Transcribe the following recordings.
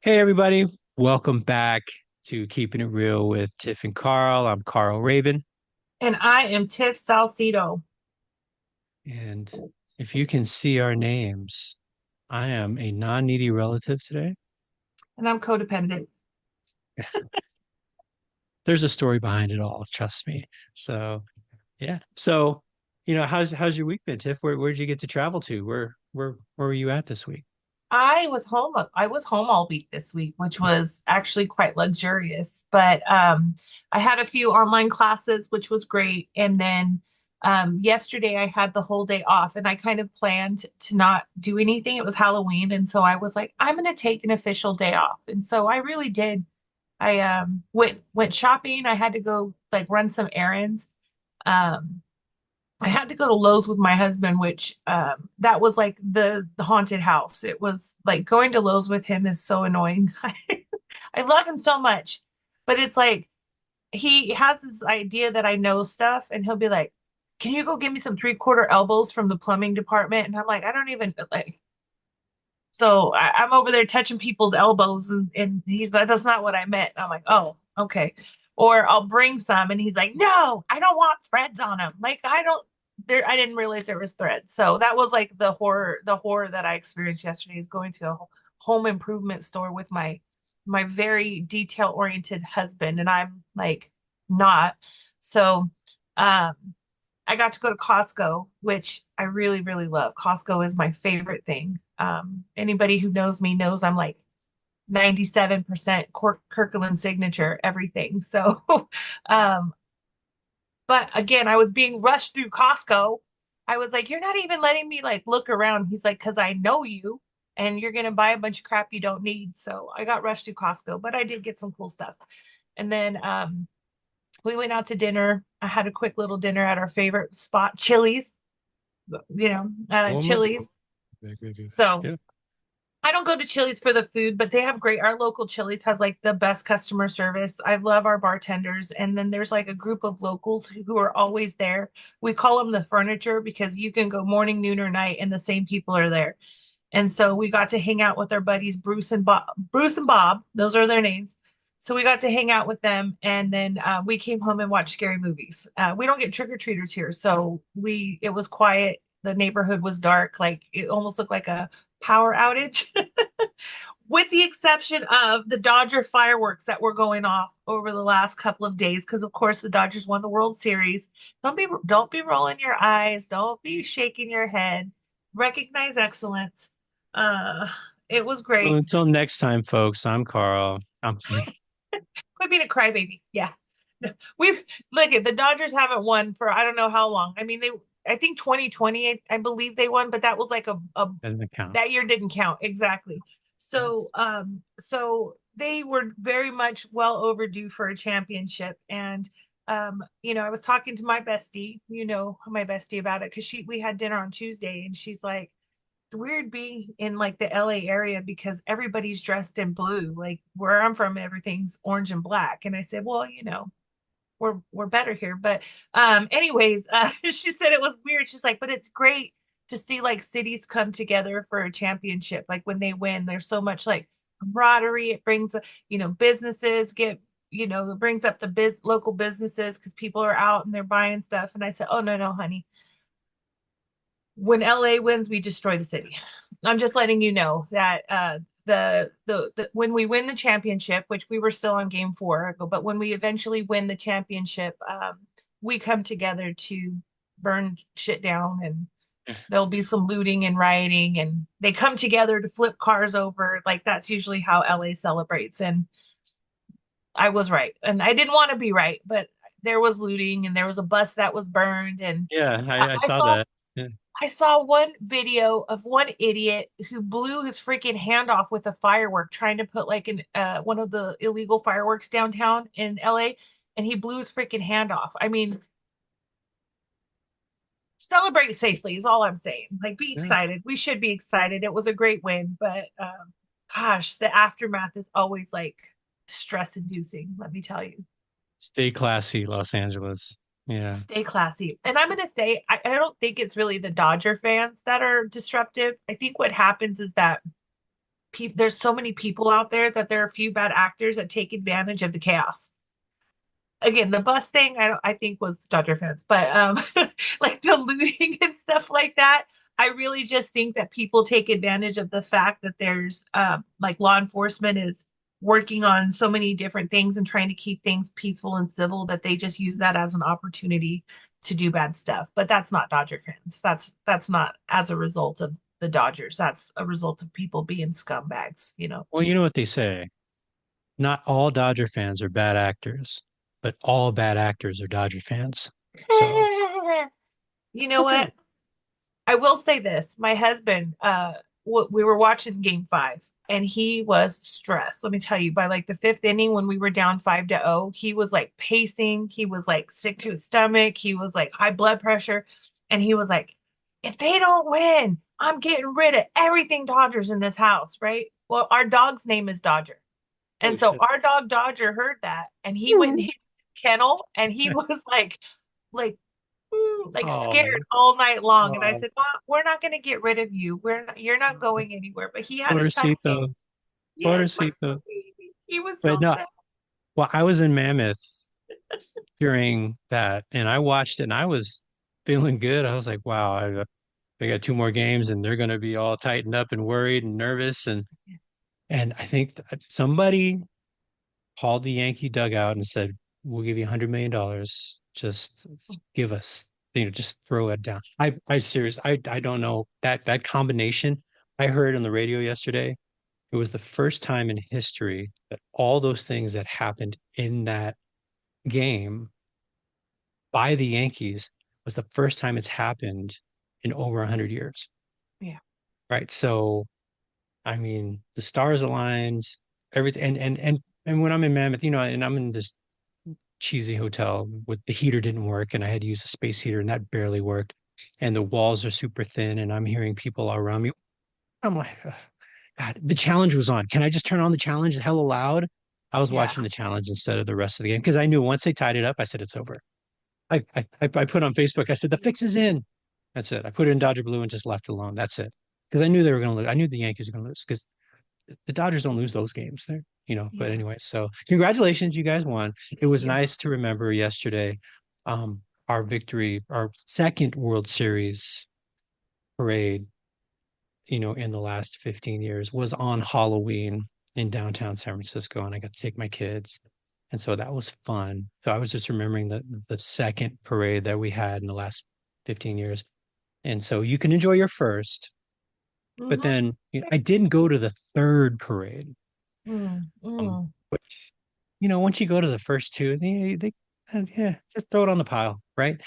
Hey, everybody. Welcome back to Keeping It Real with Tiff and Carl. I'm Carl Rabun. And I am Tiff Salcido, And if you can see our names, I am a non-needy relative today. and I'm codependent. There's a story behind it all, trust me. So, yeah. So, how's your week been, Tiff? Where'd you get to travel to? Where were you at this week? I was home. I was home all week this week, which was actually quite luxurious. But I had a few online classes, which was great. And then yesterday I had the whole day off, and I kind of planned to not do anything. It was Halloween, and so I was like, I'm going to take an official day off, and so I really did. I went shopping. I had to go like run some errands. Um, I had to go to Lowe's with my husband, which that was like the haunted house. It was like going to Lowe's with him is so annoying. I love him so much, but it's like he has this idea that I know stuff, and he'll be like, "Can you go get me some three-quarter elbows from the plumbing department?" And I'm like, "I don't even like." So I'm over there touching people's elbows, and he's like, "That's not what I meant." I'm like, "Oh, okay." Or I'll bring some, and he's like, "No, I don't want threads on them." Like I don't there. I didn't realize there was threads. So that was like the horror that I experienced yesterday is going to a home improvement store with my very detail oriented husband, and I'm like not. So, um, I got to go to Costco, which I really, really love. Costco is my favorite thing. Anybody who knows me knows I'm like 97% Kirkland signature, everything. So, um, but again, I was being rushed through Costco. I was like, you're not even letting me like look around. He's like, because I know you and you're going to buy a bunch of crap you don't need. So I got rushed through Costco, but I did get some cool stuff. And then we went out to dinner. I had a quick little dinner at our favorite spot, Chili's, Oh my Chili's. God. So Yeah. I don't go to Chili's for the food, but they have great. Our local Chili's has like the best customer service. I love our bartenders. And then there's like a group of locals who are always there. We call them the furniture because you can go morning, noon, or night, and the same people are there. And so we got to hang out with our buddies Bruce and Bob. Bruce and Bob, those are their names. So we got to hang out with them, and then we came home and watched scary movies. We don't get trick or treaters here, so we it was quiet. The neighborhood was dark, like it almost looked like a power outage, with the exception of the Dodger fireworks that were going off over the last couple of days. Because of course the Dodgers won the World Series. Don't be rolling your eyes. Don't be shaking your head. Recognize excellence. Uh, it was Well, great. until next time, folks, I'm Carl. I'm kidding. Quit being a crybaby. Yeah. We've look at the Dodgers haven't won for I don't know how long. I mean, I think 2020, I believe they won, but that was like a Doesn't count. that year didn't count exactly. So they were very much well overdue for a championship. And I was talking to my bestie, my bestie about it because we had dinner on Tuesday, and she's like, it's weird being in like the LA area because everybody's dressed in blue. Like where I'm from, everything's orange and black. And I said, well, we're better here. But anyways, she said it was weird. She's like, but it's great to see like cities come together for a championship. Like when they win, there's so much like camaraderie. It brings, businesses get, it brings up the local businesses because people are out and they're buying stuff. And I said, oh no, no, honey, when LA wins, we destroy the city. I'm just letting you know that the when we win the championship, which we were still on game four, but when we eventually win the championship, we come together to burn shit down, and there'll be some looting and rioting, and they come together to flip cars over. Like that's usually how LA celebrates. And I was right, and I didn't want to be right, but there was looting, and there was a bus that was burned, and Yeah, I I saw saw that. Yeah. I saw one video of one idiot who blew his freaking hand off with a firework trying to put like an one of the illegal fireworks downtown in LA, and he blew his freaking hand off. I mean, celebrate safely is all I'm saying. Like be Yeah. excited. We should be excited. It was a great win, but gosh, the aftermath is always like stress inducing, let me tell you. Stay classy, Los Angeles. Yeah. Stay classy. And I'm going to say, I don't think it's really the Dodger fans that are disruptive. I think what happens is that there's so many people out there that there are a few bad actors that take advantage of the chaos. Again, the bus thing, I think was Dodger fans, but like the looting and stuff like that, I really just think that people take advantage of the fact that there's like law enforcement is working on so many different things and trying to keep things peaceful and civil that they just use that as an opportunity to do bad stuff. But that's not Dodger fans. That's not as a result of the Dodgers. That's a result of people being scumbags, you know. Well, you know what they say. Not all Dodger fans are bad actors, but all bad actors are Dodger fans. So, You know okay. what? I will say this. My husband, we were watching game 5 and he was stressed. Let me tell you, by like the fifth inning when we were down 5-0, he was like pacing. He was like sick to his stomach. He was like high blood pressure. And he was like, if they don't win, I'm getting rid of everything Dodgers in this house, right? Well, our dog's name is Dodger. Oh And so shit. our dog Dodger heard that and he went and hit the kennel and he was like like scared Oh, all night long. And I oh, said, Mom, we're not going to get rid of you. You're not going anywhere. But he had a tough game. pobrecito, Yes, my pobrecito. baby. He was But so no, sad. well, I was in Mammoth during that, and I watched it, and I was feeling good. I was like, wow, they got two more games, and they're going to be all tightened up and worried and nervous, and I think that somebody called the Yankee dugout and said, "We'll give you $100 million. Just give us, just throw it down." I serious. I don't know that combination. I heard on the radio yesterday. It was the first time in history that all those things that happened in that game by the Yankees was the first time it's happened in over 100 years. Yeah. Right. So, I mean, the stars aligned, everything. And when I'm in Mammoth, and I'm in this cheesy hotel with the heater didn't work and I had to use a space heater and that barely worked. And the walls are super thin and I'm hearing people all around me. I'm like, "Ugh, God, the challenge was on. Can I just turn on the challenge hella loud?" I was Yeah. watching the challenge instead of the rest of the game because I knew once they tied it up, I said it's over. I put on Facebook, I said the fix is in. That's it. I put it in Dodger Blue and just left it alone. That's it. Because I knew they were going to lose. I knew the Yankees were going to lose because the Dodgers don't lose those games there, But Yeah. anyway, so congratulations, you guys won. It was Yeah. nice to remember yesterday, our victory, our second World Series parade, in the last 15 years was on Halloween in downtown San Francisco, and I got to take my kids. And so that was fun. So I was just remembering the second parade that we had in the last 15 years. And so you can enjoy your first, but Mm-hmm. then I didn't go to the third parade. Mm, Um, mm. which, once you go to the first two, yeah, just throw it on the pile, right?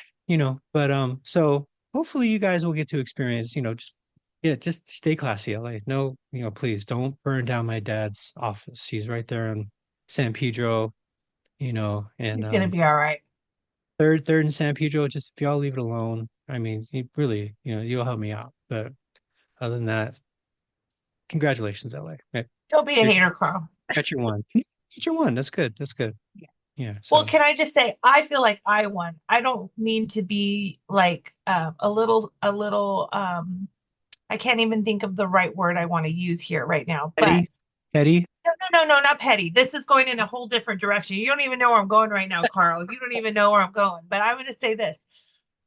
But so hopefully you guys will get to experience, just yeah, just stay classy, LA. No, please don't burn down my dad's office. He's right there in San Pedro, and He's gonna be all right. third and San Pedro, just if y'all leave it alone. I mean, really, you'll help me out. But other than that, congratulations, LA. Yeah, Don't be a you hater, Carl. got your one. Get your one. That's good. That's good. Yeah. Yeah. Well, So can I just say I feel like I won. I don't mean to be like a little I can't even think of the right word I want to use here right now. But Eddie, Eddie, no, not petty. This is going in a whole different direction. You don't even know where I'm going right now, Carl. You don't even know where I'm going. But I'm going to say this.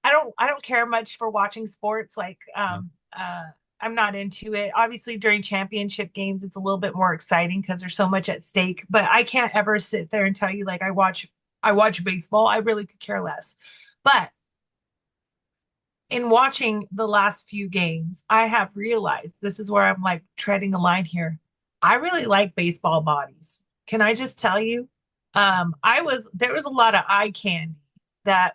I don't care much for watching sports. I'm not into it. Obviously, during championship games, it's a little bit more exciting because there's so much at stake. But I can't ever sit there and tell you like I watch baseball. I really could care less. But in watching the last few games, I have realized this is where I'm like treading a line here. I really like baseball bodies. Can I just tell you? There was a lot of eye candy that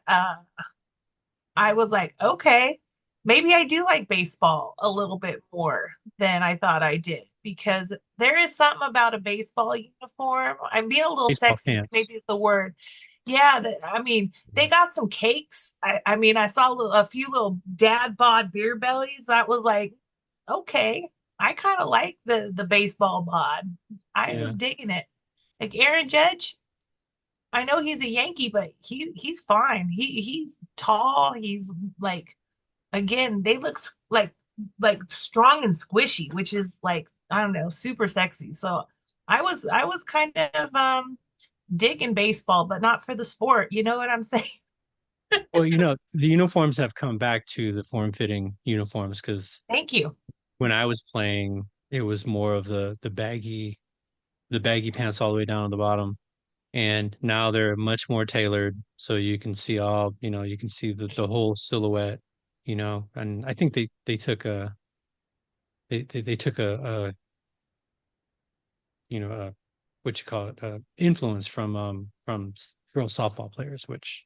I was like, okay, maybe I do like baseball a little bit more than I thought I did because there is something about a baseball uniform. I'm being a little baseball sexist, pants. maybe is the word. Yeah, I mean, they got some cakes. I mean, I saw a few little dad bod beer bellies. That was like, okay, I kind of like the baseball bod. I Yeah. was digging it. Like Aaron Judge, I know he's a Yankee, but he's fine. He's tall. He's like again, they look like like strong and squishy, which is like, I don't know, super sexy. So I was kind of digging baseball, but not for the sport. You know what I'm saying? Well, the uniforms have come back to the form-fitting uniforms because Thank you. when I was playing, it was more of the baggy pants all the way down to the bottom. And now they're much more tailored, so you can see you can see the whole silhouette, and I think they took a what you call it, influence from girl softball players, which,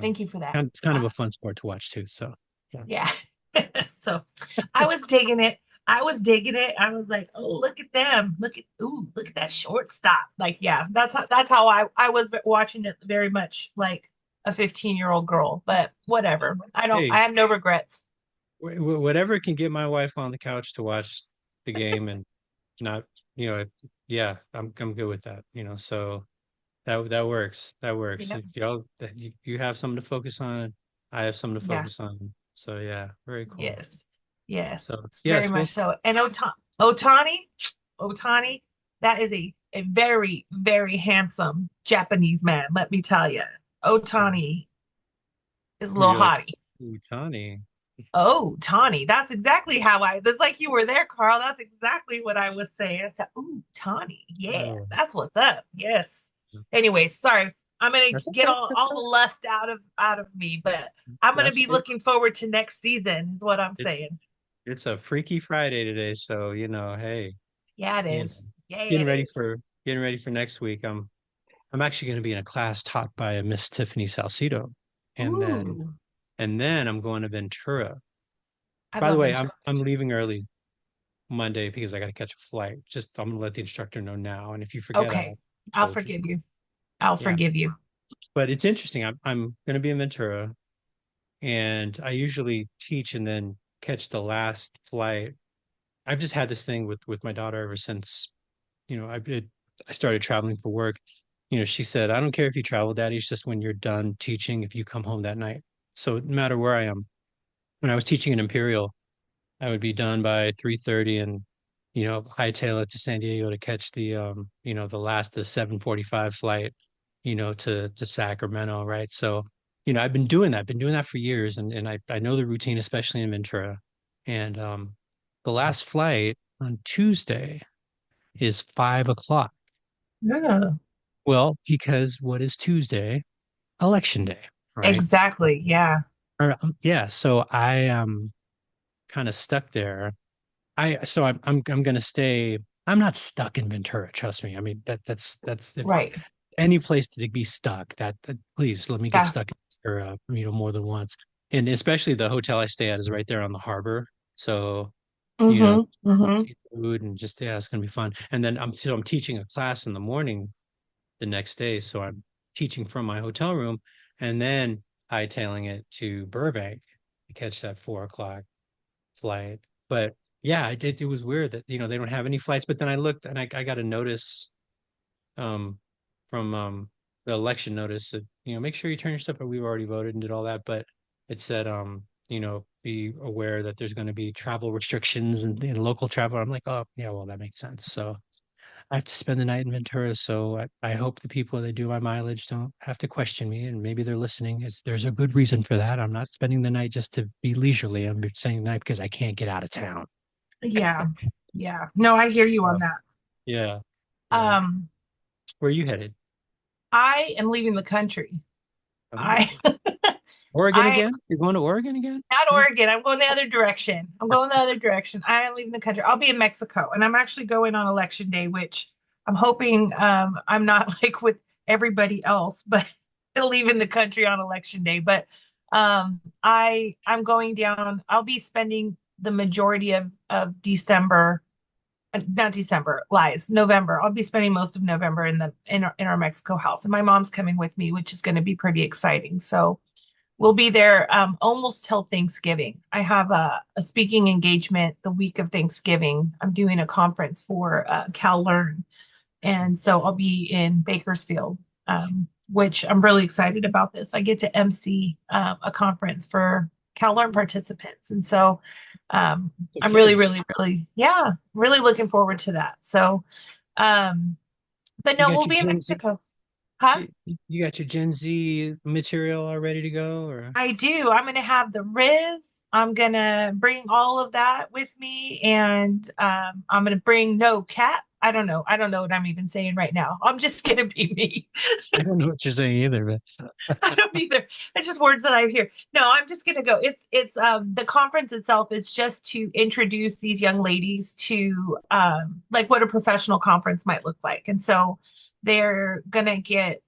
Thank you for that. and it's kind of a fun sport to watch too. So yeah. Yeah. So I was digging it. I was digging it. I was like, oh, look at them. Look at that shortstop. Like, yeah, that's how I was watching it very much like a 15-year-old girl, but whatever. Hey, I have no regrets. whatever can get my wife on the couch to watch the game and not, yeah, I'm good with that. So that works. That works. Yeah. If you have something to focus on, I have something to Yeah. focus on. So yeah, very cool. Yes. Yes. So Very yes, much so. And Otani, that is a very, very handsome Japanese man, let me tell you. Otani is a would little you like hottie. Utani? Oh, Tawny. That's like you were there, Carl. That's exactly what I was saying. I said, ooh, Tawny. Yeah, Oh, that's what's up. Yes. Anyway, sorry. I'm gonna that's get okay. That's all the lust out of me, but I'm gonna that's be looking forward to next season, is what I'm it's saying. it's a Freaky Friday today, so hey, Yeah, it you know, is. Yeah, getting it ready is. for getting ready for next week. I'm actually going to be in a class taught by a Miss Tiffany Salcido, and then Ooh, I'm going to Ventura. I By the love way, Ventura. I'm leaving early Monday because I got to catch a flight. Just I'm gonna let the instructor know now, and if you forget, Okay, I'll I'll told you. forgive you. I'll Yeah, forgive you. but it's interesting. I'm going to be in Ventura, and I usually teach and then catch the last flight. I've just had this thing with my daughter ever since I started traveling for work. She said, "I don't care if you travel, Daddy. It's just when you're done teaching, if you come home that night." So no matter where I am, when I was teaching in Imperial, I would be done by 3:30 and hightail it to San Diego to catch the 7:45 flight, to Sacramento, right? So, I've been doing that for years, and I know the routine, especially in Ventura. And the last flight on Tuesday is 5 o'clock. Yeah. Well, because what is Tuesday? Election day, right? Exactly. Yeah. Yeah, so I am kind of stuck there. I'm gonna stay. I'm not stuck in Ventura, trust me. I mean that's if Right. any place to be stuck, that please let me get Yeah. stuck in Ventura, more than once. And especially the hotel I stay at is right there on the harbor. So, you know, Mm-hmm. Mm-hmm. seafood and just yeah, it's gonna be fun. And then I'm teaching a class in the morning the next day. So I'm teaching from my hotel room and then hightailing it to Burbank to catch that 4 o'clock flight. But yeah, it was weird that, they don't have any flights. But then I looked and I got a notice um from the election notice that, make sure you turn your stuff, but we've already voted and did all that. But it said, be aware that there's going to be travel restrictions and local travel. I'm like, oh yeah, well, that makes sense. So I have to spend the night in Ventura, so I hope the people that do my mileage don't have to question me, and maybe they're listening. There's a good reason for that. I'm not spending the night just to be leisurely. I'm spending the night because I can't get out of town. Yeah. Yeah. No, I hear you on So, that. yeah, yeah. Um, Where are you headed? I am leaving the country. Oh, I Oregon I again? You're going to Oregon again? not Huh? Oregon. I'm going the other direction. I'm going the other direction. I am leaving the country. I'll be in Mexico, and I'm actually going on election day, which I'm hoping I'm not like with everybody else, but leaving the country on election day. But I'm going down. I'll be spending the majority of December, not December, lies, November. I'll be spending most of November in our Mexico house, and my mom's coming with me, which is going to be pretty exciting. So we'll be there almost till Thanksgiving. I have a speaking engagement the week of Thanksgiving. I'm doing a conference for Cal Learn, and so I'll be in Bakersfield, which I'm really excited about. This I get to MC a conference for CalLearn participants. And so So I'm really, kids, really, really, yeah, really looking forward to that. So, um, but you no, got we'll your be in Gen Z, Mexico. Huh? you got your Gen Z material all ready to go, or I do. I'm going to have the Riz. I'm going to bring all of that with me. And I'm going to bring no cat. I don't know. I don't know what I'm even saying right now. I'm just going to be me. I don't know what you're saying either, I but don't either. It's just words that I hear. No, I'm just gonna go. It's the conference itself is just to introduce these young ladies to like what a professional conference might look like. And so they're gonna get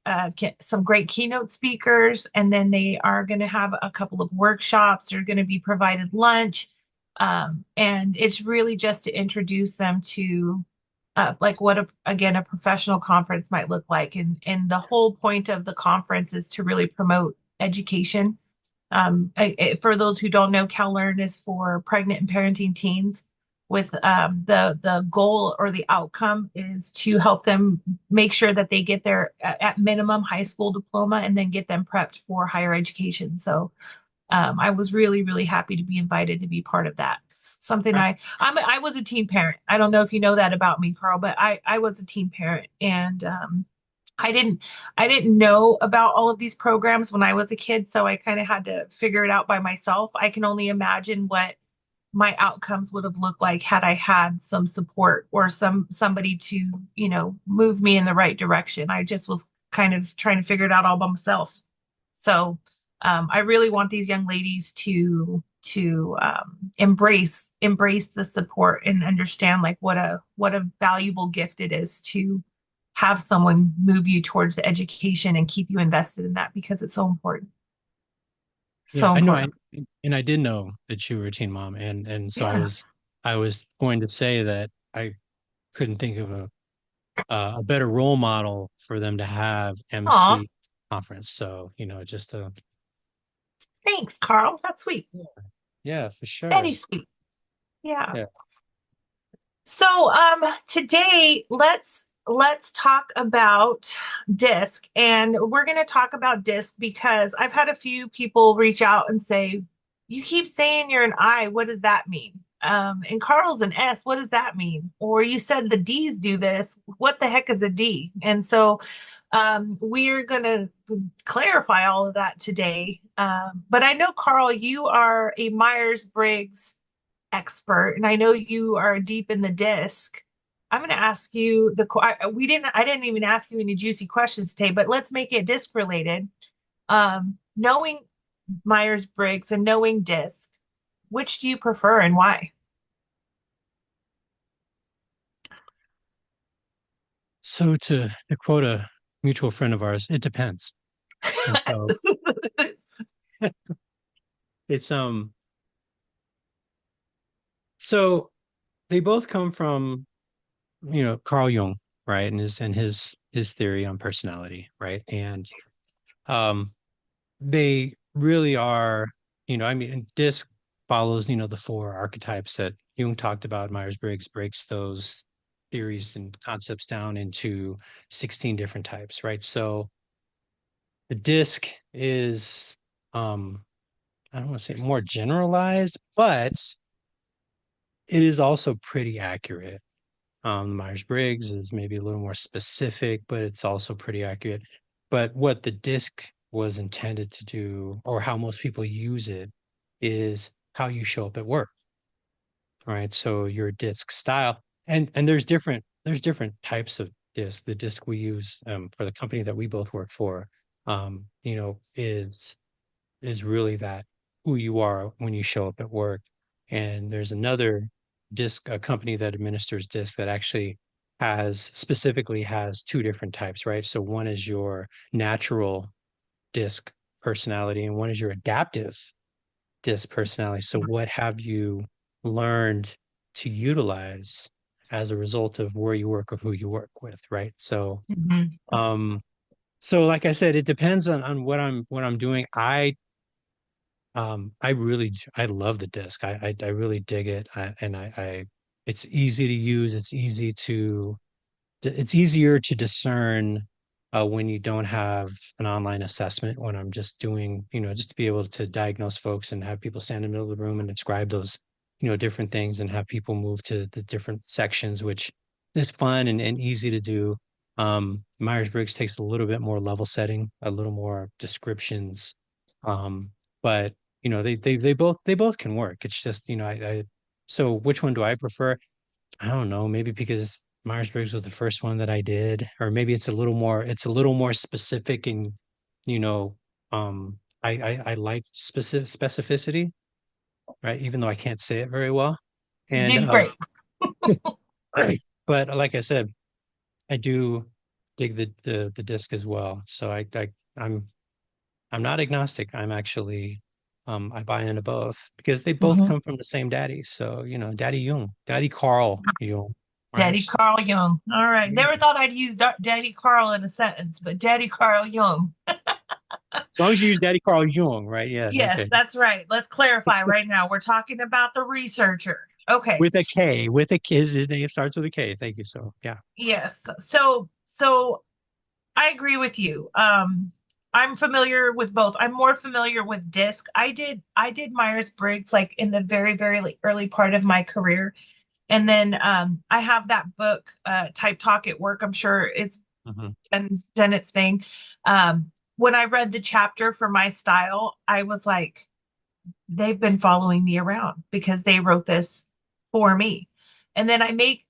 some great keynote speakers, and then they are gonna have a couple of workshops. They're gonna be provided lunch. And it's really just to introduce them to like what again a professional conference might look like, and the whole point of the conference is to really promote education. For those who don't know, CalLearn is for pregnant and parenting teens. With the goal or the outcome is to help them make sure that they get their at minimum high school diploma and then get them prepped for higher education. So I was really, really happy to be invited to be part of that. Something I was a teen parent. I don't know if you know that about me, Carl, but I was a teen parent, and I didn't I didn't know about all of these programs when I was a kid, so I kind of had to figure it out by myself. I can only imagine what my outcomes would have looked like had I had some support or somebody to, move me in the right direction. I just was kind of trying to figure it out all by myself. So I really want these young ladies to embrace the support and understand like what a valuable gift it is to have someone move you towards the education and keep you invested in that because it's so important. yeah, So I know. I important. and I did know that you were a teen mom, and so Yeah. I was going to say that I couldn't think of a better role model for them to have Aw, MC conference. So, just thanks, Carl. That's sweet. yeah, yeah, for Very sure. sweet. Yeah. Yeah. So today let's talk about DiSC, and we're going to talk about DiSC because I've had a few people reach out and say, "You keep saying you're an I. What does that mean?" And Carl's an S. What does that mean? Or you said the D's do this. What the heck is a D? And so we're going to clarify all of that today. But I know, Carl, you are a Myers-Briggs expert, and I know you are deep in the DiSC. I'm going to ask you I didn't even ask you any juicy questions today, but let's make it DiSC related. Knowing Myers-Briggs and knowing DiSC, which do you prefer and why? So to quote a mutual friend of ours, it depends. And so it's so they both come from, Carl Jung, right? And his theory on personality, right? And um they really are, I mean, and DISC follows, the four archetypes that Jung talked about. Myers-Briggs breaks those theories and concepts down into 16 different types, right? So the DISC is, I don't want to say more generalized, but it is also pretty accurate. Myers-Briggs is maybe a little more specific, but it's also pretty accurate. But what the DISC was intended to do, or how most people use it, is how you show up at work, right? So your DISC style, and there's different types of DISC. The DISC we use for the company that we both work for, is really that who you are when you show up at work. And there's another disc, a company that administers disc that actually specifically has two different types, right? So one is your natural disc personality and one is your adaptive disc personality. So what have you learned to utilize as a result of where you work or who you work with, right? So Mhm. um so like I said, it depends on what I'm doing. I love the disc. I really dig it. It's easy to use. It's easier to discern when you don't have an online assessment, when I'm just doing, just to be able to diagnose folks and have people stand in the middle of the room and describe those, different things and have people move to the different sections, which is fun and easy to do. Myers-Briggs takes a little bit more level setting, a little more descriptions. But they both can work. It's just, so which one do I prefer? I don't know, maybe because Myers-Briggs was the first one that I did, or maybe it's a little more specific and you know, I like specificity, right? Even though I can't say it very well. You And did great. right. But like I said, I do dig the disc as well. So I'm I'm not agnostic. I'm actually I buy into both because they both Mhm. come from the same daddy. So, Daddy Jung, Daddy Carl Jung, Daddy Myers. Carl Jung. All right. Yeah. Never thought I'd use Daddy Carl in a sentence, but Daddy Carl Jung. As long as you use Daddy Carl Jung, right? Yeah, Yes, okay. that's right. Let's clarify right now. We're talking about the researcher. Okay. With a K, with a K, his name starts with a K. Thank you. So, yeah. Yes. So I agree with you. I'm familiar with both. I'm more familiar with DiSC. I did Myers-Briggs like in the very, very early part of my career. And then I have that book, Type Talk at Work. I'm sure it's Hmm. done its thing. When I read the chapter for my style, I was like, they've been following me around because they wrote this for me. And then I make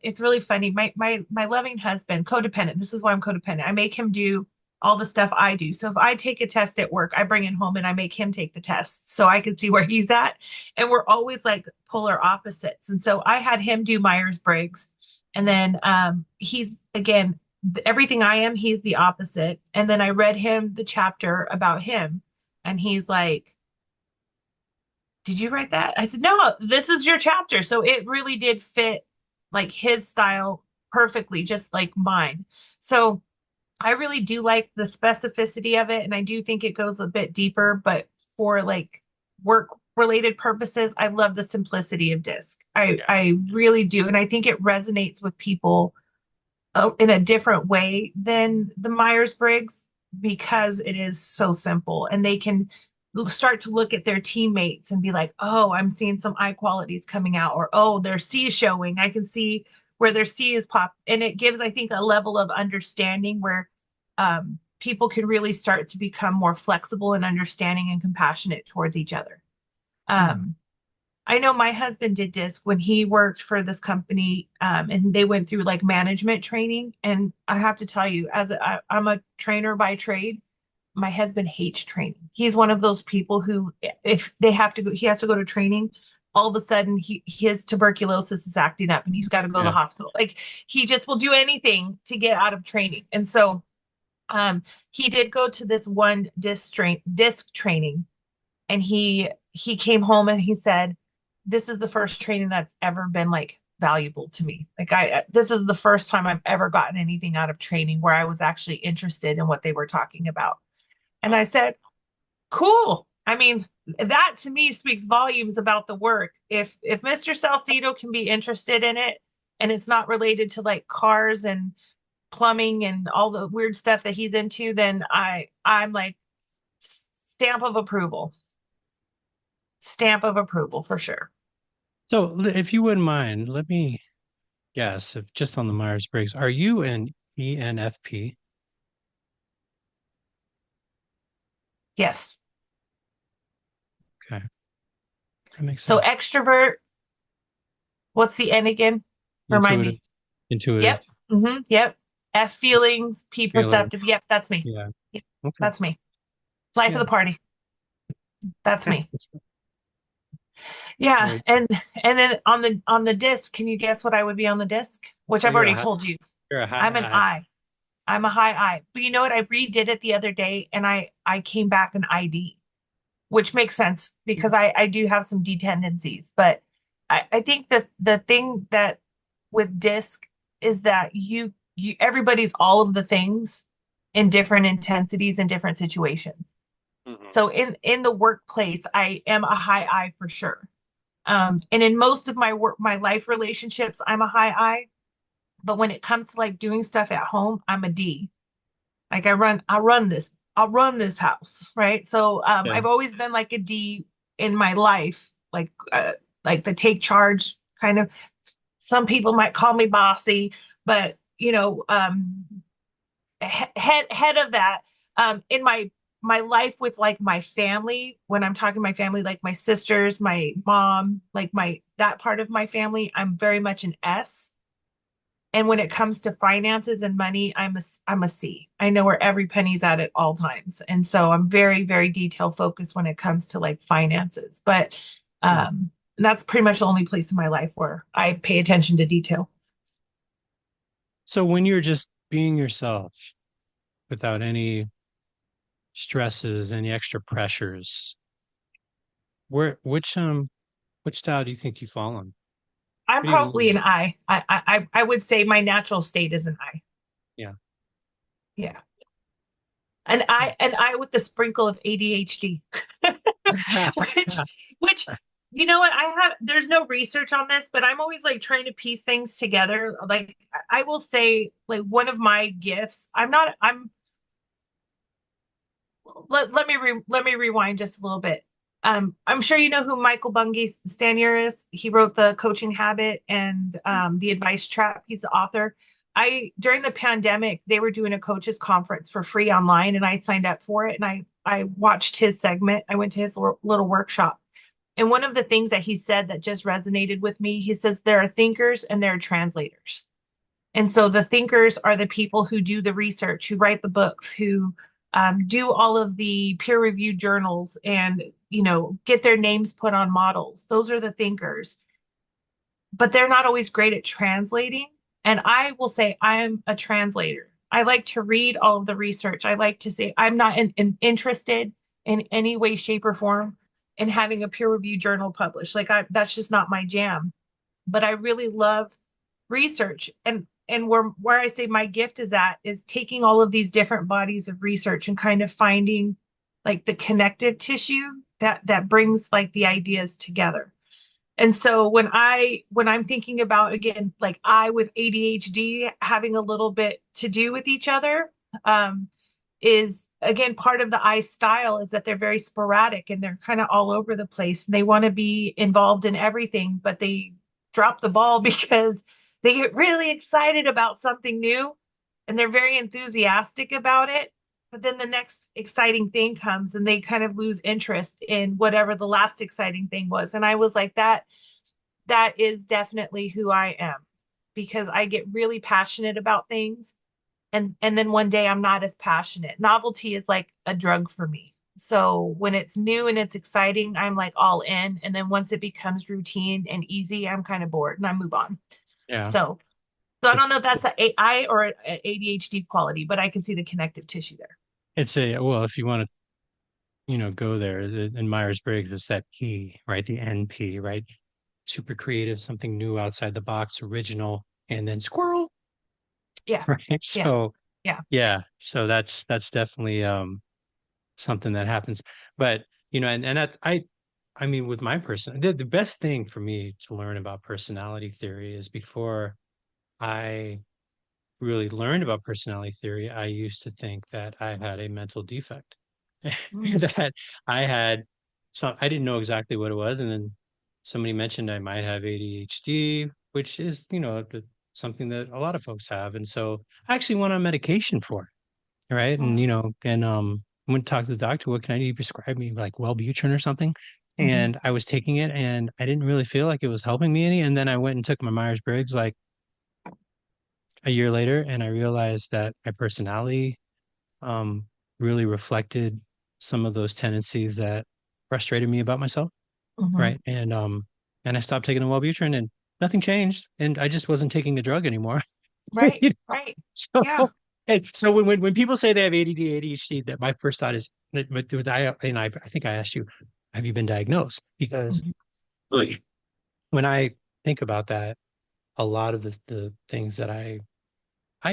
it's really funny. My loving husband, codependent. This is why I'm codependent. I make him do all the stuff I do. So if I take a test at work, I bring it home and I make him take the test so I can see where he's at. And we're always like polar opposites. And so I had him do Myers-Briggs. And then he's again everything I am, he's the opposite. And then I read him the chapter about him, and he's like, did you write that? I said, no, this is your chapter. So it really did fit like his style perfectly, just like mine. So I really do like the specificity of it. And I do think it goes a bit deeper, but for like work related purposes, I love the simplicity of DiSC. I really do. And I think it resonates with people in a different way than the Myers-Briggs because it is so simple and they can start to look at their teammates and be like, oh, I'm seeing some eye qualities coming out, or oh, their C is showing. I can see where their C is popped. And it gives, I think, a level of understanding where people can really start to become more flexible and understanding and compassionate towards each other. Yeah. Um, I know my husband did DiSC when he worked for this company, and they went through like management training. And I have to tell you, I'm a trainer by trade, my husband hates training. He's one of those people who, if they have to go, he has to go to training. All of a sudden, his tuberculosis is acting up, and he's got to go to the Yeah. hospital. Like he just will do anything to get out of training. And so, um, he did go to this one disc training, and he came home and he said, this is the first training that's ever been like valuable to me. Like I this is the first time I've ever gotten anything out of training where I was actually interested in what they were talking about. And I said, cool. I mean, that to me speaks volumes about the work. If Mr. Salcido can be interested in it and it's not related to like cars and plumbing and all the weird stuff that he's into, then I'm like stamp of approval. Stamp of approval for sure. So, if you wouldn't mind, let me guess, if just on the Myers-Briggs, are you an ENFP? Yes. Okay, that makes So sense. extrovert, what's the N again? Remind Intuitive, me. intuitive, Yep. Yep. F feelings, P feeler. perceptive. Yep, that's me. Yeah. Yep, Okay. that's me. Life of Yeah. the party. That's me. That's Yeah, very and then on the disc, can you guess what I would be on the disc? Which Oh, I've already told you. you're a high I'm an I. I. I'm a high I. But you know what? I redid it the other day and I came back an ID, which makes sense because I do have some D tendencies. But I think that the thing that with disc is that you everybody's all of the things in different intensities and different situations. Mhm. So in the workplace, I am a high I for sure. And in most of my life relationships, I'm a high I. But when it comes to like doing stuff at home, I'm a D. Like I'll run this house, right? So Yeah. I've always been like a D in my life, like the take charge kind of. Some people might call me bossy, but head of that in my life with like my family. When I'm talking my family, like my sisters, my mom, like my that part of my family, I'm very much an S. And when it comes to finances and money, I'm a C. I know where every penny's at all times. And so I'm very, very detail focused when it comes to like finances. But Yeah. that's pretty much the only place in my life where I pay attention to detail. So when you're just being yourself without any stresses, any extra pressures, where which style do you think you fall on? I'm What do you probably lean? an I. I would say my natural state is an I. Yeah. Yeah. And I with the sprinkle of ADHD. which which you know what I have there's no research on this, but I'm always like trying to piece things together. Like I will say like one of my gifts, I'm let me rewind just a little bit. I'm sure you know who Michael Bungay Stanier is. He wrote the Coaching Habit and the Advice Trap. He's the author. I during the pandemic, they were doing a coaches conference for free online, and I signed up for it. And I watched his segment. I went to his little workshop, and one of the things that he said that just resonated with me, he says there are thinkers and there are translators. And so the thinkers are the people who do the research, who write the books, who do all of the peer reviewed journals and, get their names put on models. Those are the thinkers, but they're not always great at translating. And I will say I'm a translator. I like to read all of the research. I like to say I'm not interested in any way, shape, or form in having a peer reviewed journal published. That's just not my jam. But I really love research, and where I say my gift is at is taking all of these different bodies of research and kind of finding like the connective tissue that brings like the ideas together. And so when I'm thinking about again like I with ADHD having a little bit to do with each other, um, is again part of the I style is that they're very sporadic and they're kind of all over the place and they want to be involved in everything, but they drop the ball because they get really excited about something new and they're very enthusiastic about it. But then the next exciting thing comes and they kind of lose interest in whatever the last exciting thing was. And I was like, that is definitely who I am because I get really passionate about things and then one day I'm not as passionate. Novelty is like a drug for me. So when it's new and it's exciting, I'm like all in. And then once it becomes routine and easy, I'm kind of bored and I move on. Yeah. So, so I don't know It's if that's a AI or an ADHD quality, but I can see the connective tissue there. it's a well, if you want to, go there, in Myers-Briggs it's that P, right? The NP, right? Super creative, something new outside the box, original, and then squirrel, Yeah. right? Yeah. So Yeah. yeah, so that's definitely something that happens. But and that's I mean with my person, the best thing for me to learn about personality theory is before I really learned about personality theory, I used to think that I had a mental defect. Mm, That I had I didn't know exactly what it was. And then somebody mentioned I might have ADHD, which is, something that a lot of folks have. And so I actually went on medication for it, right? And, mm, went to talk to the doctor, what can I do? You prescribe me like Wellbutrin or something. mhm, And I was taking it and I didn't really feel like it was helping me any. And then I went and took my Myers-Briggs like a year later and I realized that my personality um, really reflected some of those tendencies that frustrated me about myself, mhm. right? And I stopped taking the Wellbutrin and nothing changed, and I just wasn't taking a drug anymore. Right. You know? Right. Yeah. So when people say they have ADD, ADHD, that my first thought is, but I think I asked you, have you been diagnosed? Because Mhm, really, when I think about that, a lot of the things that I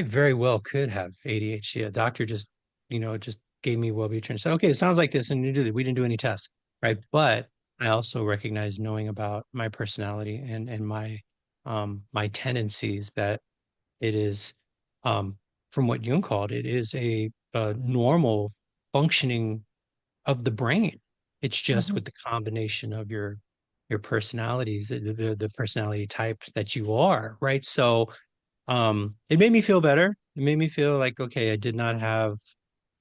very well could have ADHD. A doctor just gave me Wellbutrin and said, okay, it sounds like this. And you do that. We didn't do any tests. Right. But I also recognize knowing about my personality and my tendencies that it is, um, from what Jung called it is a a normal functioning of the brain. It's just Mhm. with the combination of your personalities, the personality type that you are, right? So it made me feel better. It made me feel like, okay, I did not have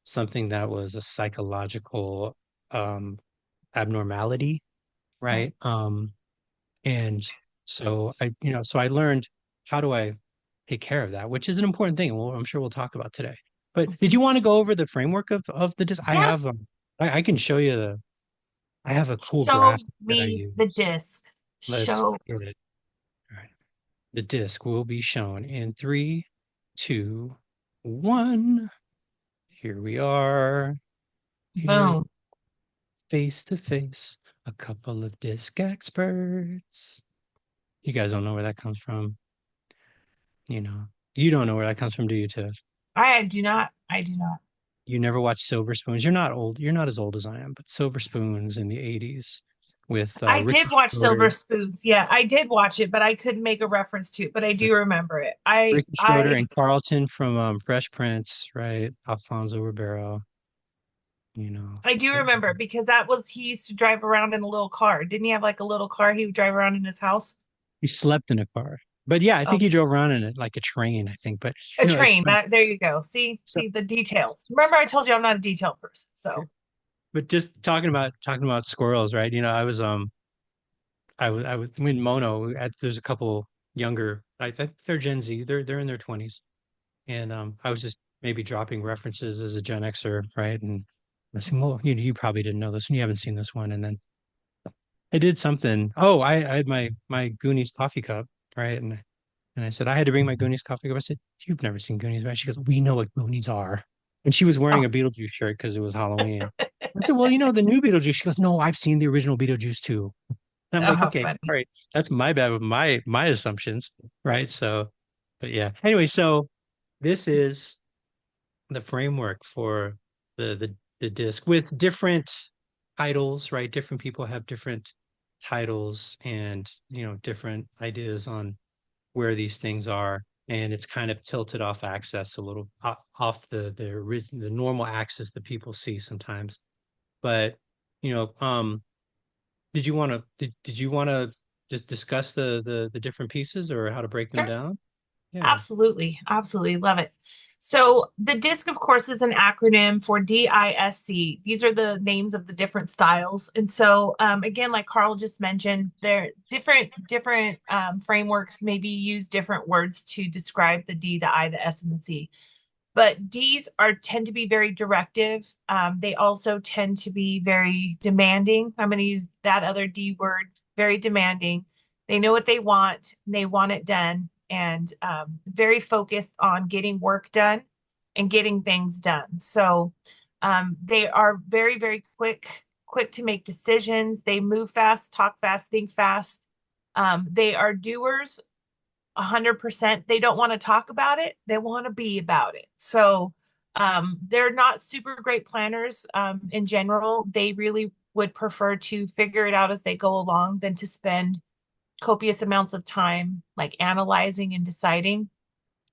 something that was a psychological um abnormality, Right. right? And so so I learned how do I take care of that, which is an important thing. Well, I'm sure we'll talk about today. But did you Mhm. want to go over the framework of the disc? I Yeah. have I can show you I have a cool Show graphic that I me the use. disc. Let's Show. get it. All right. The disc will be shown in three, two, one. Here we are. Here, Boom. face to face, a couple of disc experts. You guys don't know where that comes from. You know, you don't know where that comes from, do you, Tiff? I do not. I do not. You never watched Silver Spoons. You're not old. You're not as old as I am, but Silver Spoons in the 80s with I Ricky did watch Schroeder. Silver Spoons. Yeah, I did watch it, but I couldn't make a reference to it, but I do remember it. Ricky Schroeder I and Carlton from Fresh Prince, right? Alfonso Ribeiro, you know. I do remember it because that was he used to drive around in a little car. Didn't he have like a little car he would drive around in his house? He slept in a car. But yeah, I think Oh, he drove around in it like a train, I think. But a it's train. funny. That there you go. See, So see the details. Remember I told you I'm not a detail person. So, but just talking about squirrels, right? I was I was in Mono there's a couple younger, I think they're Gen Z, they're in their 20s. And I was just maybe dropping references as a Gen Xer, right? And I said, well, you probably didn't know this and you haven't seen this one. And then I did something. Oh, I had my Goonies coffee cup, right? And I said, I had to bring my Goonies coffee cup. I said, you've never seen Goonies, right? She goes, we know what Goonies are. And she was wearing oh, a Beetlejuice shirt because it was Halloween. I said, well, the new Beetlejuice. She goes, no, I've seen the original Beetlejuice too. And I'm like, how okay, funny. all right. That's my bad with my assumptions, right? So, but yeah. Anyway, so this is the framework for the disc with different titles, right? Different people have different titles and different ideas on where these things are, and it's kind of tilted off axis a little off the normal axis that people see sometimes. But you know, did you want to just discuss the different pieces or how to break them Sure. down? Yeah. Absolutely. Absolutely. Love it. So the DISC, of course, is an acronym for DISC. These are the names of the different styles. And so again, like Carl just mentioned, there different frameworks maybe use different words to describe the D, the I, the S, and the C. But D's are tend to be very directive. They also tend to be very demanding. I'm going to use that other D word, very demanding. They know what they want, and they want it done, and very focused on getting work done and getting things done. So they are very, very quick to make decisions. They move fast, talk fast, think fast. They are doers 100%. They don't want to talk about it. They want to be about it. So they're not super great planners in general. They really would prefer to figure it out as they go along than to spend copious amounts of time like analyzing and deciding.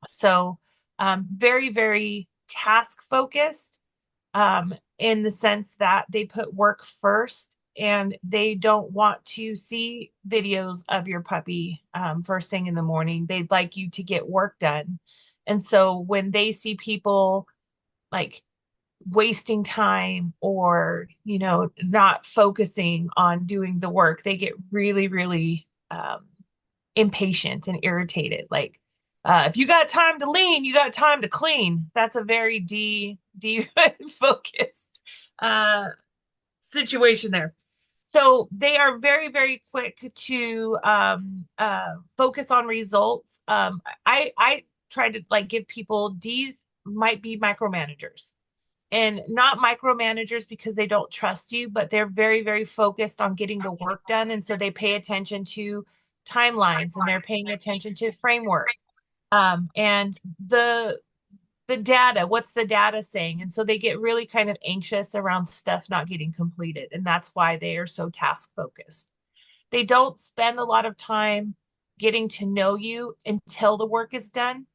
So very, very task focused in the sense that they put work first and they don't want to see videos of your puppy first thing in the morning. They'd like you to get work done. And so when they see people like wasting time or, not focusing on doing the work, they get really, really impatient and irritated. Like, if you got time to lean, you got time to clean. That's a very D focused uh, situation there. So they are very, very quick to focus on results. I try to like give people D's might be micromanagers and not micromanagers because they don't trust you, but they're very, very focused on getting the work done. And so they pay attention to timelines and they're paying attention to framework and the data, what's the data saying? And so they get really kind of anxious around stuff not getting completed. And that's why they are so task focused. They don't spend a lot of time getting to know you until the work is done.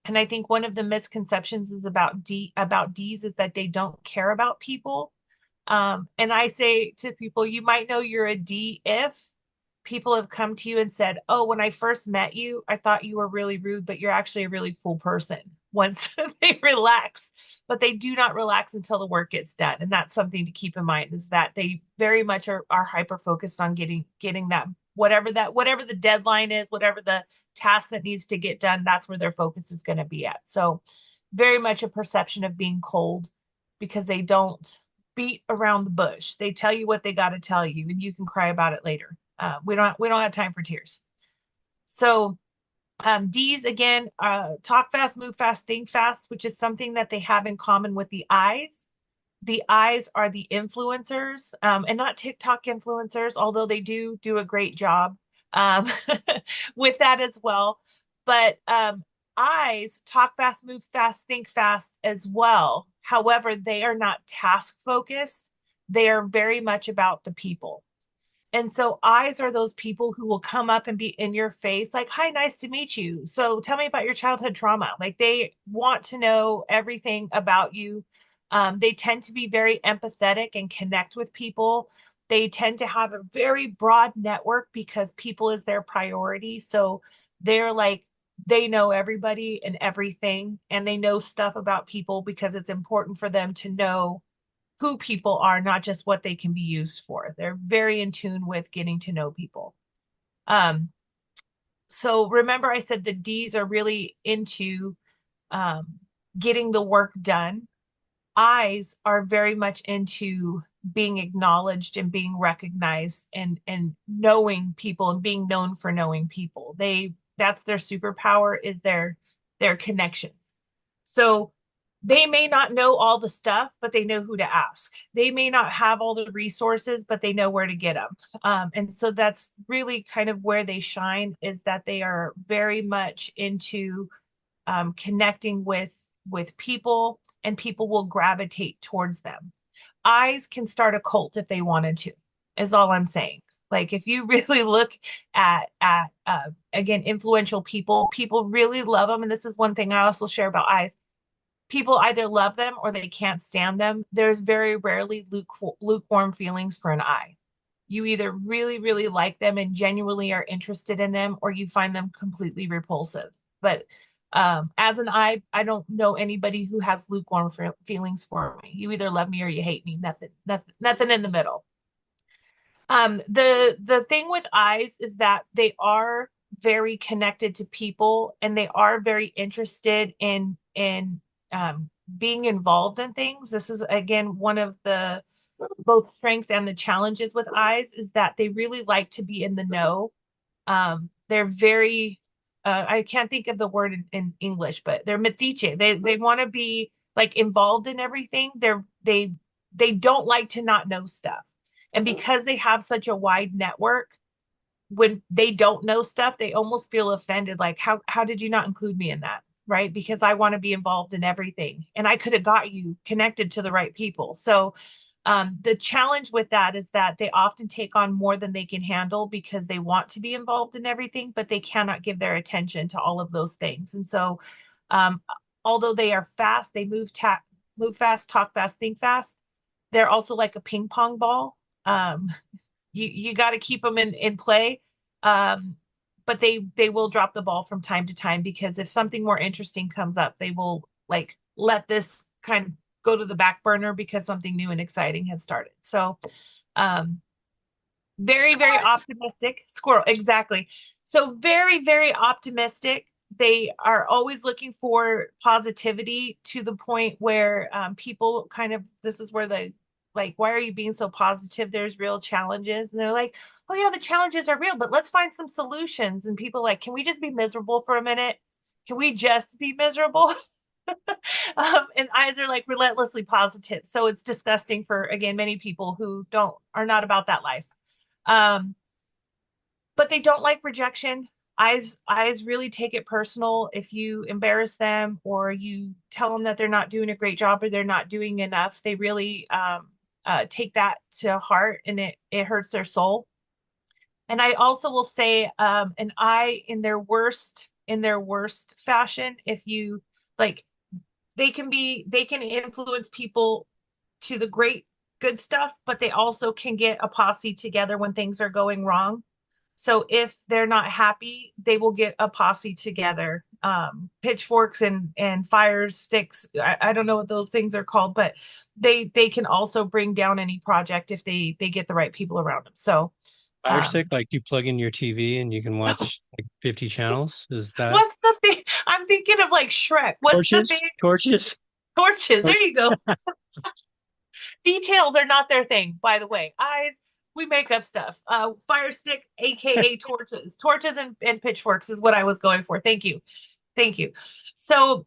And I think one of the misconceptions is about D's is that they don't care about people. And I say to people, you might know you're a D if people have come to you and said, "Oh, when I first met you, I thought you were really rude, but you're actually a really cool person." Once they relax, but they do not relax until the work gets done. And that's something to keep in mind is that they very much are hyper focused on getting whatever the deadline is, whatever the task that needs to get done, that's where their focus is going to be at. So very much a perception of being cold because they don't beat around the bush. They tell you what they got to tell you, and you can cry about it later. We don't have time for tears. So D's again, talk fast, move fast, think fast, which is something that they have in common with the I's. The I's are the influencers, and not TikTok influencers, although they do a great job um, with that as well. But I's talk fast, move fast, think fast as well. However, they are not task focused. They are very much about the people. And so I's are those people who will come up and be in your face, like, "Hi, nice to meet you. So tell me about your childhood trauma." Like they want to know everything about you. They tend to be very empathetic and connect with people. They tend to have a very broad network because people is their priority. So they're like, they know everybody and everything, and they know stuff about people because it's important for them to know who people are, not just what they can be used for. They're very in tune with getting to know people. Um, so remember, I said the D's are really into um, getting the work done. I's are very much into being acknowledged and being recognized and knowing people and being known for knowing people. That's their superpower is their connections. So they may not know all the stuff, but they know who to ask. They may not have all the resources, but they know where to get them. And so that's really kind of where they shine is that they are very much into connecting with people, and people will gravitate towards them. I's can start a cult if they wanted to, is all I'm saying. Like if you really look at again influential people, people really love them, and this is one thing I also share about I's. People either love them or they can't stand them. There's very rarely lukewarm feelings for an I. You either really, really like them and genuinely are interested in them, or you find them completely repulsive. But as an I don't know anybody who has lukewarm feelings for me. You either love me or you hate me. Nothing in the middle. The thing with I's is that they are very connected to people and they are very interested in being involved in things. This is again one of the both strengths and the challenges with I's is that they really like to be in the know. They're very I can't think of the word in English, but they're metiche. They want to be like involved in everything. They don't like to not know stuff. And because they have such a wide network, when they don't know stuff, they almost feel offended. Like, how did you not include me in that? Right? Because I want to be involved in everything. And I could have got you connected to the right people. So the challenge with that is that they often take on more than they can handle because they want to be involved in everything, but they cannot give their attention to all of those things. And so, um, although they are fast, they move fast, talk fast, think fast. They're also like a ping pong ball. Um, you got to keep them in play. Um, but they will drop the ball from time to time because if something more interesting comes up, they will like let this kind of go to the back burner because something new and exciting has started. So um very optimistic squirrel exactly. So very optimistic. They are always looking for positivity to the point where people kind of this is where the like why are you being so positive, there's real challenges, and they're like, oh yeah, the challenges are real, but let's find some solutions. And people like, can we just be miserable for a minute? Can we just be miserable? And eyes are like relentlessly positive, so it's disgusting for again many people who don't are not about that life. um but they don't like rejection. Eyes really take it personal if you embarrass them or you tell them that they're not doing a great job or they're not doing enough. They really take that to heart, and it hurts their soul. And I also will say an eye in their worst in their worst fashion. If you like, they can influence people to the great good stuff, but they also can get a posse together when things are going wrong. So if they're not happy, they will get a posse together. Pitchforks and fire sticks. I don't know what those things are called, but they can also bring down any project if they get the right people around them. So Fire stick, um, like you plug in your TV and you can watch like 50 channels. Is that what's the thing? I'm thinking of like Shrek. What's the thing? torches? Torches? Torches. There Torch- you go. Details are not their thing, by the way. Eyes, we make up stuff. Fire stick, aka torches. Torches and pitchforks is what I was going for. Thank you. Thank you. So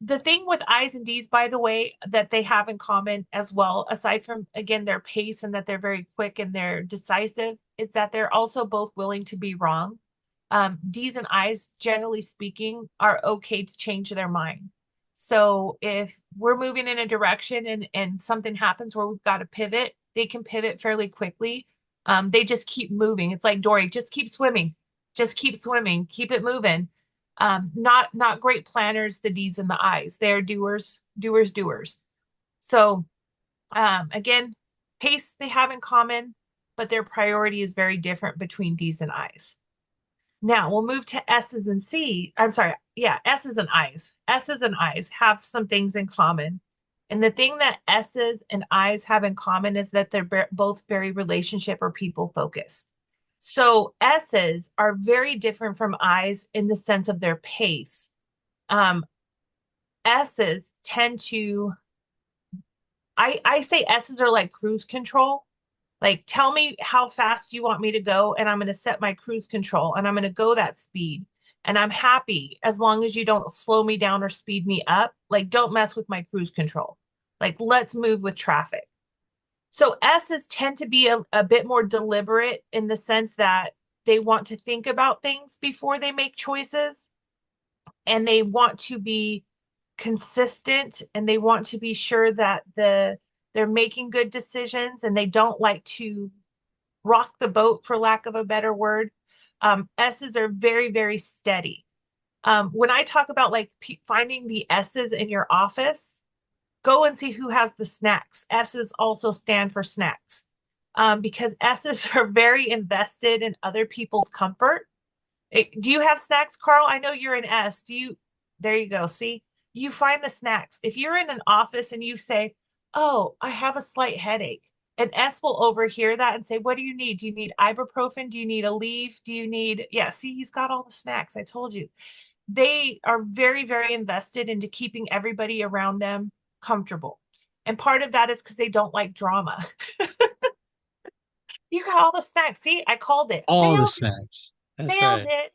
the thing with I's and D's, by the way, that they have in common as well, aside from again their pace and that they're very quick and they're decisive, is that they're also both willing to be wrong. D's and I's, generally speaking, are okay to change their mind. So if we're moving in a direction and something happens where we've got to pivot, they can pivot fairly quickly. They just keep moving. It's like Dory, just keep swimming, keep it moving. Not great planners, the D's and the I's. They're doers, doers, doers. So again, pace they have in common, but their priority is very different between D's and I's. Now we'll move to S's and C. I'm sorry, yeah, S's and I's. S's and I's have some things in common. And the thing that S's and I's have in common is that they're both very relationship or people focused. So S's are very different from I's in the sense of their pace. Um, S's tend to, I say S's are like cruise control. Like, tell me how fast you want me to go, and I'm going to set my cruise control and I'm going to go that speed. And I'm happy as long as you don't slow me down or speed me up. Like, don't mess with my cruise control. Like, let's move with traffic. So S's tend to be a bit more deliberate in the sense that they want to think about things before they make choices, and they want to be consistent, and they want to be sure that they're making good decisions, and they don't like to rock the boat, for lack of a better word. S's are very, very steady. When I talk about like finding the S's in your office, go and see who has the snacks. S's also stand for snacks, because S's are very invested in other people's comfort. Do you have snacks, Carl? I know you're an S. Do you? There you go. See, you find the snacks. If you're in an office and you say, "Oh, I have a slight headache," an S will overhear that and say, "What do you need? Do you need ibuprofen? Do you need a leave? Do you need?" Yeah, see, he's got all the snacks. I told you. They are very, very invested into keeping everybody around them comfortable. And part of that is because they don't like drama. You got all the snacks. See, I called it. All the Nailed it. snacks. That's Nailed right. it.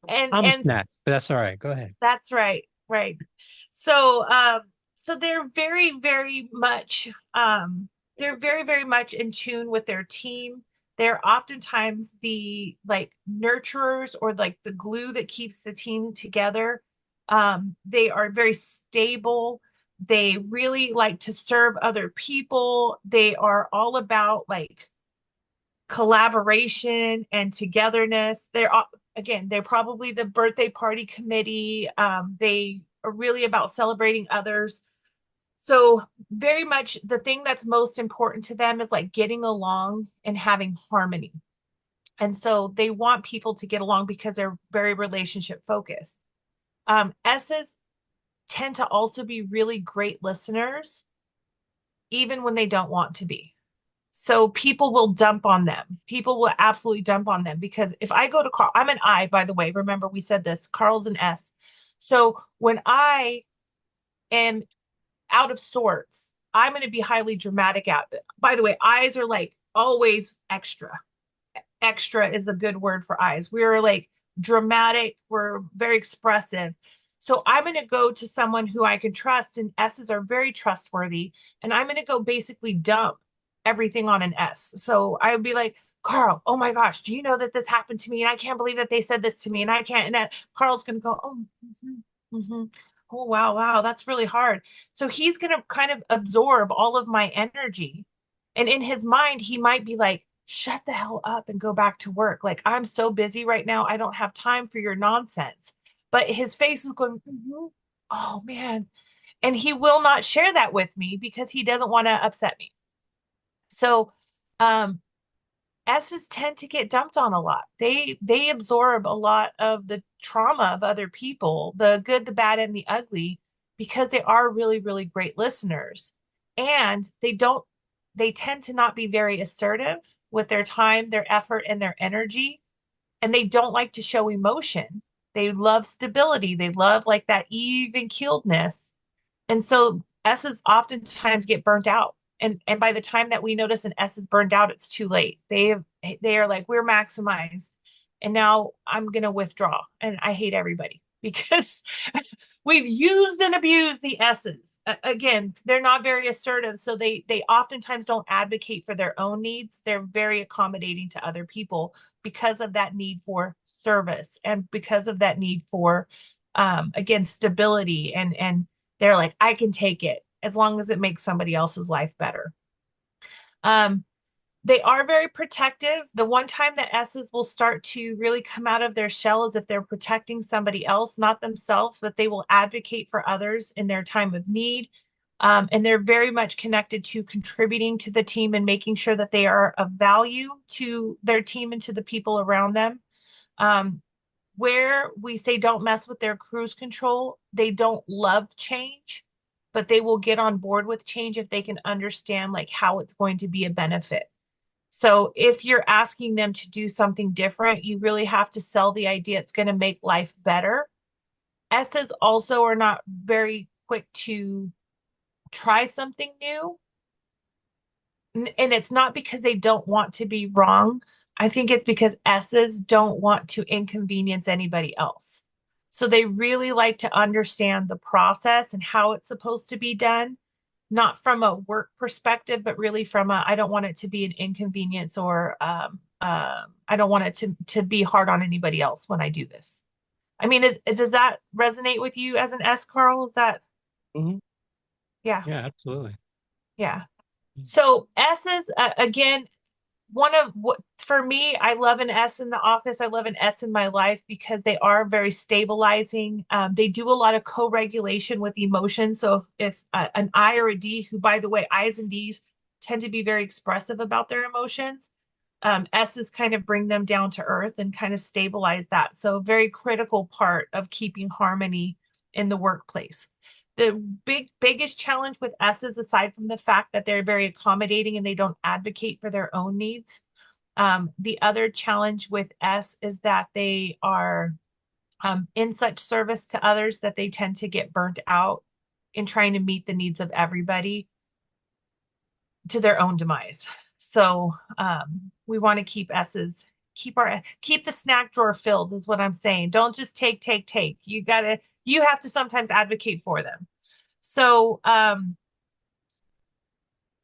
I'm a And snack, but that's all right. Go ahead. that's right. Right. So so they're very, very much in tune with their team. They're oftentimes the like nurturers or like the glue that keeps the team together. They are very stable. They really like to serve other people. They are all about like collaboration and togetherness. Again, they're probably the birthday party committee. They are really about celebrating others. So very much the thing that's most important to them is like getting along and having harmony. And so they want people to get along because they're very relationship focused. S's tend to also be really great listeners, even when they don't want to be. So people will dump on them. People will absolutely dump on them because if I go to Carl, I'm an I, by the way. Remember, we said this. Carl's an S. So when I am out of sorts, I'm going to be highly dramatic out. By the way, eyes are like always extra. Extra is a good word for eyes. We're like dramatic. We're very expressive. So I'm going to go to someone who I can trust, and S's are very trustworthy. And I'm going to go basically dump everything on an S. So I would be like, Carl, oh my gosh, do you know that this happened to me? And I can't believe that they said this to me. And I can't. And that Carl's going to go, oh, mm-hmm. Oh, wow, wow, that's really hard. So he's going to kind of absorb all of my energy. And in his mind, he might be like, shut the hell up and go back to work. Like, I'm so busy right now. I don't have time for your nonsense. But his face is going, "Mhm. Oh man." And he will not share that with me because he doesn't want to upset me. So, um, S's tend to get dumped on a lot. They absorb a lot of the trauma of other people, the good, the bad, and the ugly, because they are really, really great listeners. And they tend to not be very assertive with their time, their effort, and their energy. And they don't like to show emotion. They love stability. They love like that even keeledness. And so S's oftentimes get burnt out. And by the time that we notice an S is burned out, it's too late. They are like, we're maximized. And now I'm gonna withdraw. And I hate everybody because we've used and abused the S's. Again, they're not very assertive. So they oftentimes don't advocate for their own needs. They're very accommodating to other people because of that need for service and because of that need for again stability and they're like, I can take it as long as it makes somebody else's life better. Um, they are very protective. The one time that S's will start to really come out of their shell is if they're protecting somebody else, not themselves, but they will advocate for others in their time of need. And they're very much connected to contributing to the team and making sure that they are of value to their team and to the people around them. Um, where we say don't mess with their cruise control, they don't love change, but they will get on board with change if they can understand like how it's going to be a benefit. So if you're asking them to do something different, you really have to sell the idea it's going to make life better. S's also are not very quick to try something new. And it's not because they don't want to be wrong. I think it's because S's don't want to inconvenience anybody else. So they really like to understand the process and how it's supposed to be done, not from a work perspective, but really from a I don't want it to be an inconvenience or I don't want it to be hard on anybody else when I do this. I mean, does that resonate with you as an S, Carl? Is that Hmm. yeah, Yeah, absolutely. yeah. So S's again, one of what for me, I love an S in the office. I love an S in my life because they are very stabilizing. They do a lot of co-regulation with emotions. So if an I or a D, who by the way, I's and D's tend to be very expressive about their emotions, S's kind of bring them down to earth and kind of stabilize that. So very critical part of keeping harmony in the workplace. The biggest challenge with S's, aside from the fact that they're very accommodating and they don't advocate for their own needs, the other challenge with S is that they are in such service to others that they tend to get burnt out in trying to meet the needs of everybody to their own demise. So we want to keep S's, keep the snack drawer filled is what I'm saying. Don't just take. You have to sometimes advocate for them. So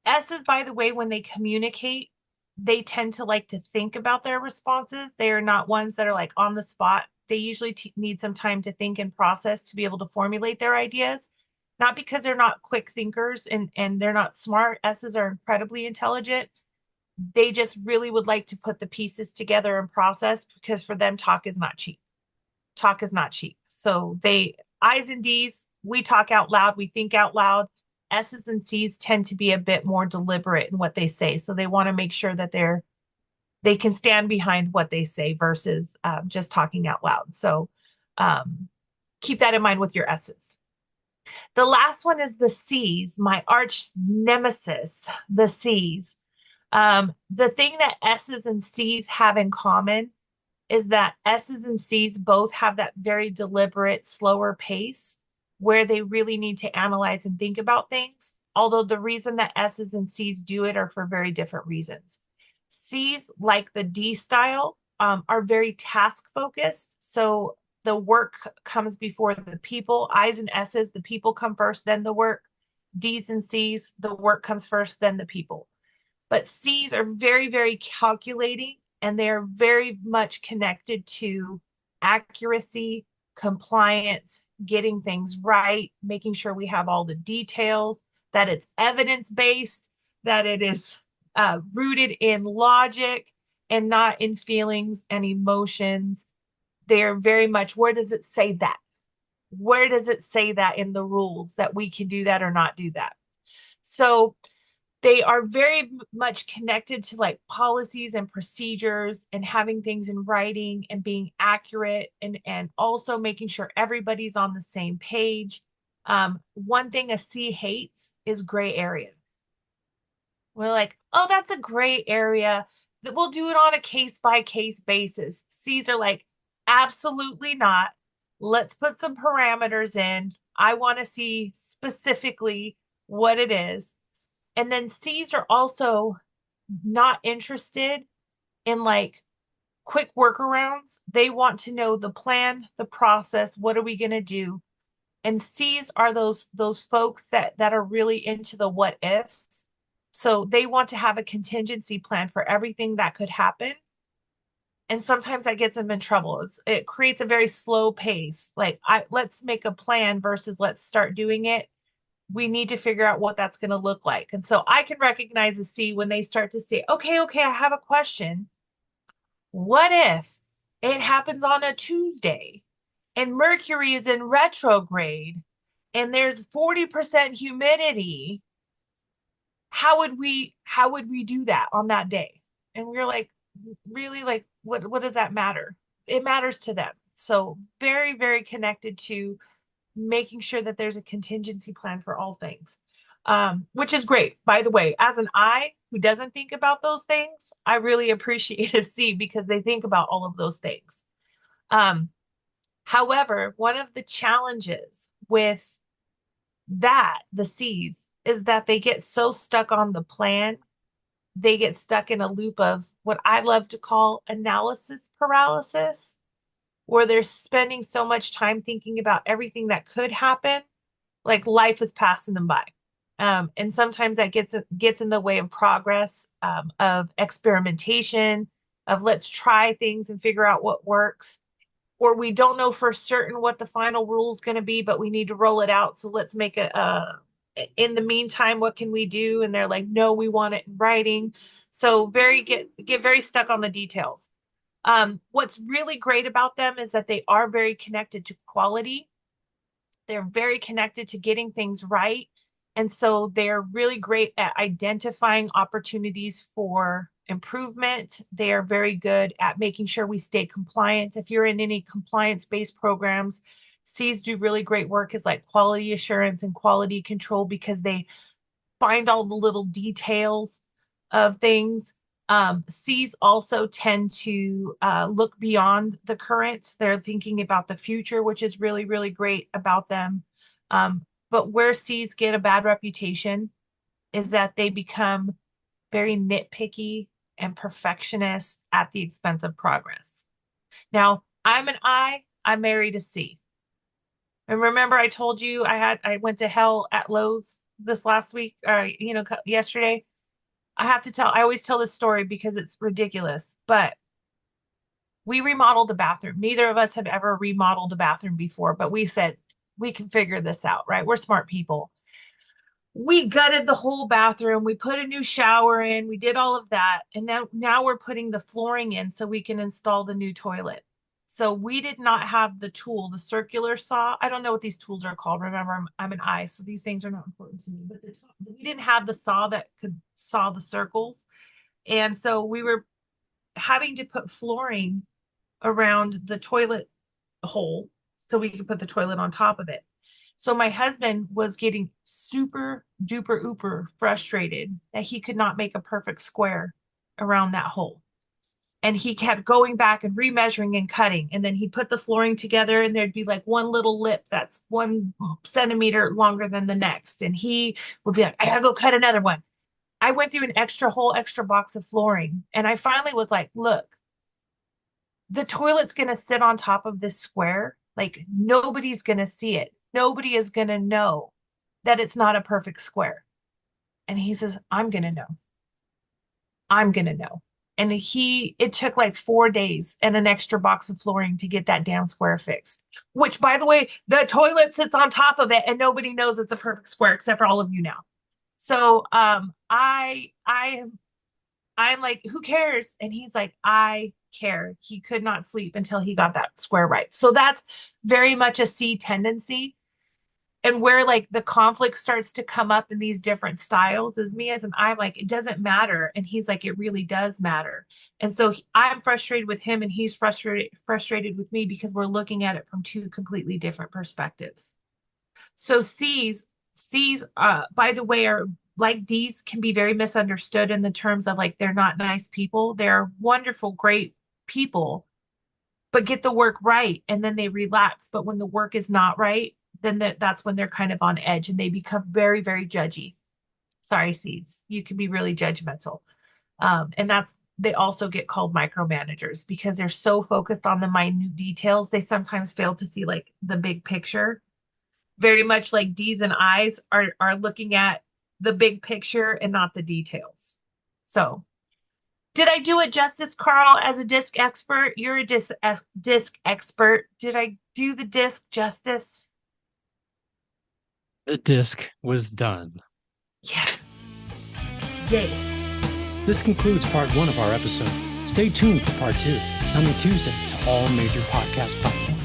S's, by the way, when they communicate, they tend to like to think about their responses. They are not ones that are like on the spot. They usually need some time to think and process to be able to formulate their ideas. Not because they're not quick thinkers and they're not smart. S's are incredibly intelligent. They just really would like to put the pieces together and process because for them, talk is not cheap. Talk is not cheap. So I's and D's, we talk out loud, we think out loud. S's and C's tend to be a bit more deliberate in what they say. So they want to make sure that they can stand behind what they say versus just talking out loud. So um, keep that in mind with your S's. The last one is the C's, my arch nemesis, the C's. The thing that S's and C's have in common is that S's and C's both have that very deliberate, slower pace where they really need to analyze and think about things. Although the reason that S's and C's do it are for very different reasons. C's, like the D style, are very task focused. So the work comes before the people. I's and S's, the people come first, then the work. D's and C's, the work comes first, then the people. But C's are very, very calculating and they're very much connected to accuracy, compliance, getting things right, making sure we have all the details, that it's evidence based, that it is rooted in logic and not in feelings and emotions. They're very much, where does it say that? Where does it say that in the rules that we can do that or not do that? So they are very much connected to like policies and procedures and having things in writing and being accurate and also making sure everybody's on the same page. One thing a C hates is gray area. We're like, oh, that's a gray area. That we'll do it on a case by case basis. C's are like, absolutely not. Let's put some parameters in. I want to see specifically what it is. And then C's are also not interested in like quick workarounds. They want to know the plan, the process, what are we going to do? And C's are those folks that are really into the what ifs. So they want to have a contingency plan for everything that could happen. And sometimes that gets them in trouble. It creates a very slow pace. Like let's make a plan versus let's start doing it. We need to figure out what that's going to look like. And so I can recognize a C when they start to say, okay, I have a question. What if it happens on a Tuesday and Mercury is in retrograde and there's 40% humidity? How would we do that on that day? And we're like, really, like what does that matter? It matters to them. So very, very connected to making sure that there's a contingency plan for all things, which is great. By the way, as an I who doesn't think about those things, I really appreciate a C because they think about all of those things. Um, However, one of the challenges with the C's, is that they get so stuck on the plan, they get stuck in a loop of what I love to call analysis paralysis, where they're spending so much time thinking about everything that could happen, like life is passing them by. And sometimes that gets in the way of progress, of experimentation, of let's try things and figure out what works. Or we don't know for certain what the final rule is going to be, but we need to roll it out. So let's make in the meantime, what can we do? And they're like, no, we want it in writing. So get very stuck on the details. What's really great about them is that they are very connected to quality. They're very connected to getting things right. And so they're really great at identifying opportunities for improvement. They are very good at making sure we stay compliant. If you're in any compliance-based programs, C's do really great work as like quality assurance and quality control because they find all the little details of things. C's also tend to look beyond the current. They're thinking about the future, which is really, really great about them. But where C's get a bad reputation is that they become very nitpicky and perfectionist at the expense of progress. Now, I'm an I married a C. And remember, I told you I went to hell at Lowe's this last week, yesterday. I always tell this story because it's ridiculous, but we remodeled a bathroom. Neither of us have ever remodeled a bathroom before, but we said we can figure this out, right? We're smart people. We gutted the whole bathroom. We put a new shower in. We did all of that. And then now we're putting the flooring in so we can install the new toilet. So we did not have the tool, the circular saw. I don't know what these tools are called. Remember, I'm an I, so these things are not important to me. But we didn't have the saw that could saw the circles. And so we were having to put flooring around the toilet hole so we could put the toilet on top of it. So my husband was getting super duper ooper frustrated that he could not make a perfect square around that hole. And he kept going back and remeasuring and cutting. And then he'd put the flooring together and there'd be like one little lip that's 1 centimeter longer than the next. And he would be like, I gotta go cut another one. I went through an extra box of flooring. And I finally was like, look, the toilet's going to sit on top of this square. Like nobody's going to see it. Nobody is going to know that it's not a perfect square. And he says, I'm going to know. I'm going to know. And it took like 4 days and an extra box of flooring to get that damn square fixed. Which, by the way, the toilet sits on top of it and nobody knows it's a perfect square except for all of you now. So I I'm like, who cares? And he's like, I care. He could not sleep until he got that square right. So that's very much a C tendency. And where like the conflict starts to come up in these different styles is me as an I'm like, it doesn't matter. And he's like, it really does matter. And so I'm frustrated with him and he's frustrated with me because we're looking at it from two completely different perspectives. So C's by the way are like D's can be very misunderstood in the terms of like they're not nice people. They're wonderful, great people, but get the work right and then they relax. But when the work is not right, then that's when they're kind of on edge and they become very, very judgy. Sorry, C's. You can be really judgmental. And that's they also get called micromanagers because they're so focused on the minute details, they sometimes fail to see like the big picture. Very much like D's and I's are looking at the big picture and not the details. So, did I do it justice, Carl, as a disc expert? You're a disc expert. Did I do the disc justice? The disc was done. Yes. Yay. This concludes part one of our episode. Stay tuned for part two, coming Tuesday to all major podcast platforms.